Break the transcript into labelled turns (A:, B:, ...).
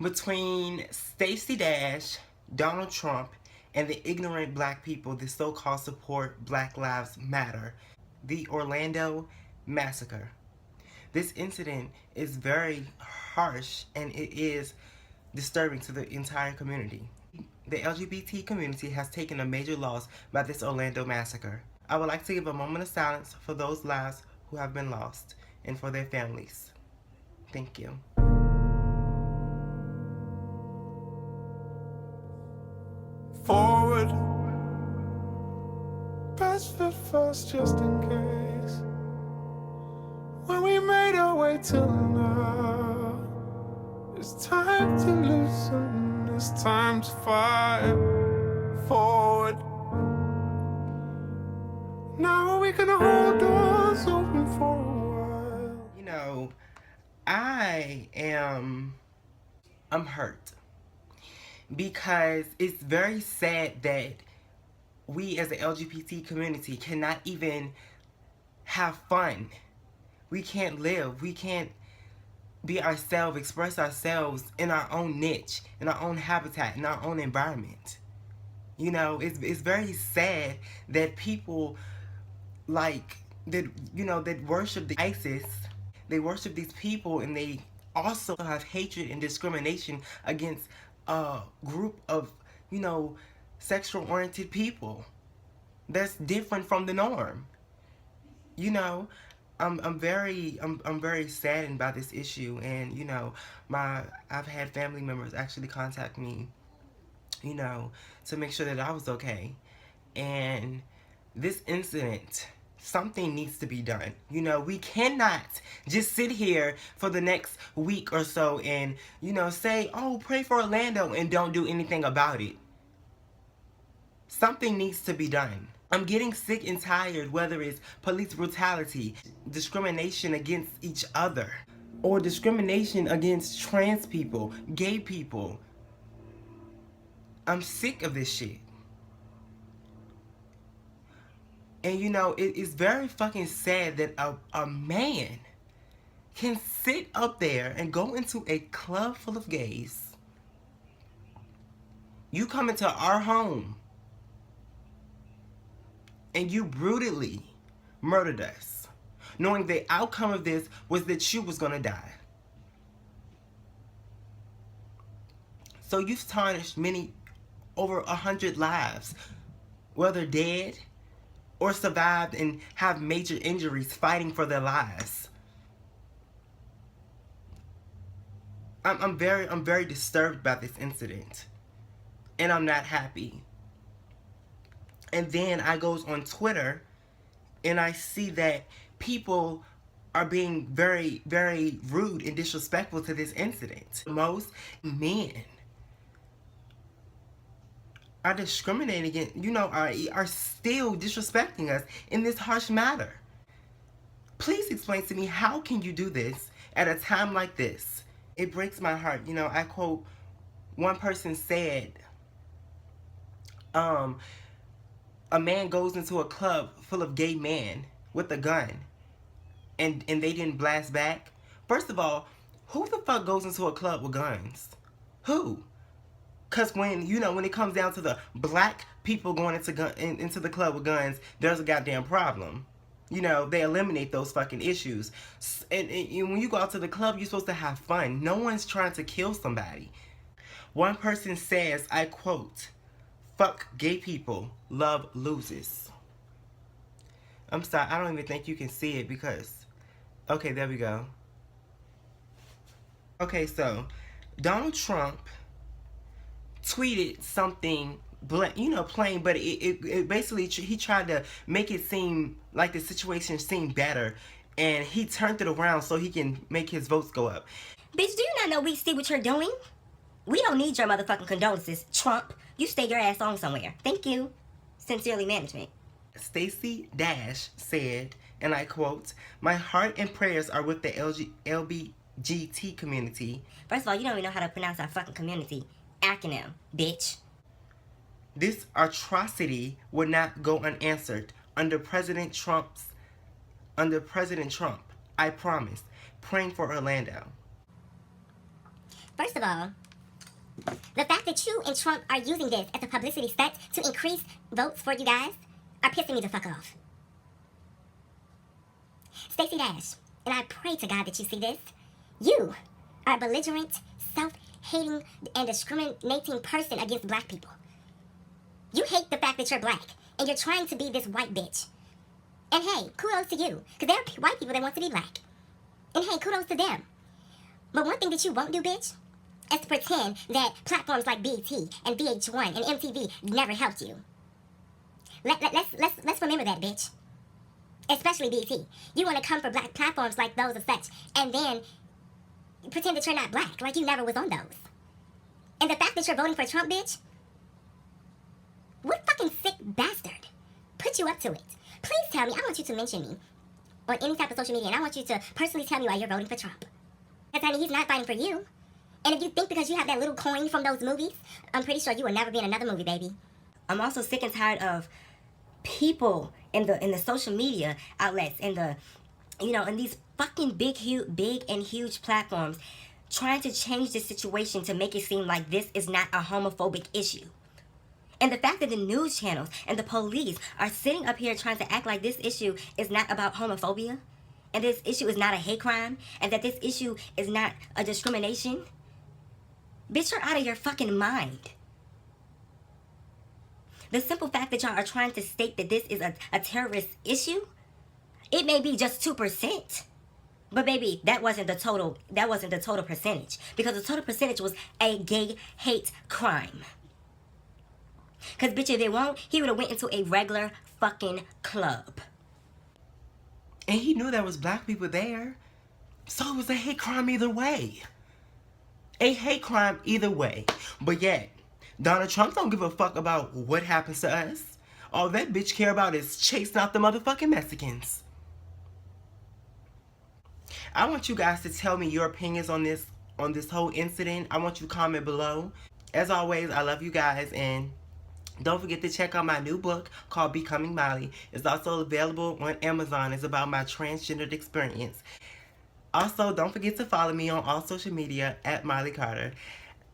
A: between Stacey Dash, Donald Trump, and the ignorant black people that so-called support Black Lives Matter, the Orlando massacre. This incident is very harsh and it is disturbing to the entire community. The LGBT community has taken a major loss by this Orlando massacre. I would like to give a moment of silence for those lives who have been lost and for their families. Thank you.
B: Forward, best foot first just in case. When we made our way till now, it's time to loosen, it's time to fight. Forward, now we can hold doors open for a while.
A: You know, I'm hurt because it's very sad that we as the LGBT community cannot even have fun. We can't live. We can't be ourselves, express ourselves in our own niche, in our own habitat, in our own environment. You know, it's very sad that people like that, you know, that worship the ISIS, they worship these people, and they also have hatred and discrimination against a group of, you know, sexual oriented people that's different from the norm. You know, I'm very saddened by this issue, and you know, I've had family members actually contact me, you know, to make sure that I was okay. And this incident, something needs to be done. You know, we cannot just sit here for the next week or so and, you know, say, oh, pray for Orlando, and don't do anything about it. Something needs to be done. I'm getting sick and tired, whether it's police brutality, discrimination against each other, or discrimination against trans people, gay people. I'm sick of this shit. And you know, it's very fucking sad that a man can sit up there and go into a club full of gays. You come into our home and you brutally murdered us, knowing the outcome of this was that you was gonna die. So you've tarnished over 100 lives, whether dead or survived and have major injuries fighting for their lives. I'm very disturbed by this incident, and I'm not happy. And then I goes on Twitter and I see that people are being very, very rude and disrespectful to this incident. Most men are discriminating against, you know, are still disrespecting us in this harsh matter. Please explain to me, how can you do this at a time like this? It breaks my heart. You know, I quote, one person said, a man goes into a club full of gay men with a gun and they didn't blast back. First of all, who the fuck goes into a club with guns? Who? Cause when, you know, when it comes down to the black people going into the club with guns, there's a goddamn problem. You know, they eliminate those fucking issues. And when you go out to the club, you're supposed to have fun. No one's trying to kill somebody. One person says, I quote, "Fuck gay people, love loses." I'm sorry, I don't even think you can see it because, okay, there we go. Okay, so Donald Trump tweeted something, you know, plain, but it basically, he tried to make it seem like the situation seemed better, and he turned it around so he can make his votes go up.
C: Bitch, do you not know we see what you're doing? We don't need your motherfucking condolences, Trump. You stay your ass on somewhere. Thank you. Sincerely, management.
A: Stacey Dash said, and I quote, "My heart and prayers are with the LBGT community."
C: First of all, you don't even know how to pronounce our fucking community acronym, bitch.
A: "This atrocity would not go unanswered under President Trump. I promise. Praying for Orlando."
C: First of all, The fact that you and Trump are using this as a publicity stunt to increase votes for you guys are pissing me the fuck off. Stacey Dash, and I pray to God that you see this, you are a belligerent, self-hating, and discriminating person against black people. You hate the fact that you're black, and you're trying to be this white bitch. And hey, kudos to you, because there are white people that want to be black. And hey, kudos to them. But one thing that you won't do, bitch, is to pretend that platforms like BET and VH1 and MTV never helped you. Let's remember that, bitch. Especially BET. You want to come for black platforms like those and such, and then pretend that you're not black, like you never was on those. And the fact that you're voting for Trump, bitch, what fucking sick bastard put you up to it? Please tell me. I want you to mention me on any type of social media, and I want you to personally tell me why you're voting for Trump. Because, honey, he's not fighting for you. And if you think because you have that little coin from those movies, I'm pretty sure you will never be in another movie, baby. I'm also sick and tired of people in the social media outlets, in these fucking big and huge platforms trying to change the situation to make it seem like this is not a homophobic issue. And the fact that the news channels and the police are sitting up here trying to act like this issue is not about homophobia, and this issue is not a hate crime, and that this issue is not a discrimination. Bitch, you're out of your fucking mind. The simple fact that y'all are trying to state that this is a terrorist issue, it may be just 2%. But baby, that wasn't the total percentage. Because the total percentage was a gay hate crime. Because, bitch, if it won't, he would have went into a regular fucking club.
A: And he knew there was black people there. So it was a hate crime either way. A hate crime either way. But yet, Donald Trump don't give a fuck about what happens to us. All that bitch care about is chasing out the motherfucking Mexicans. I want you guys to tell me your opinions on this whole incident. I want you to comment below. As always, I love you guys, and don't forget to check out my new book called Becoming Molly. It's also available on Amazon. It's about my transgendered experience. Also, don't forget to follow me on all social media at Molly Carter.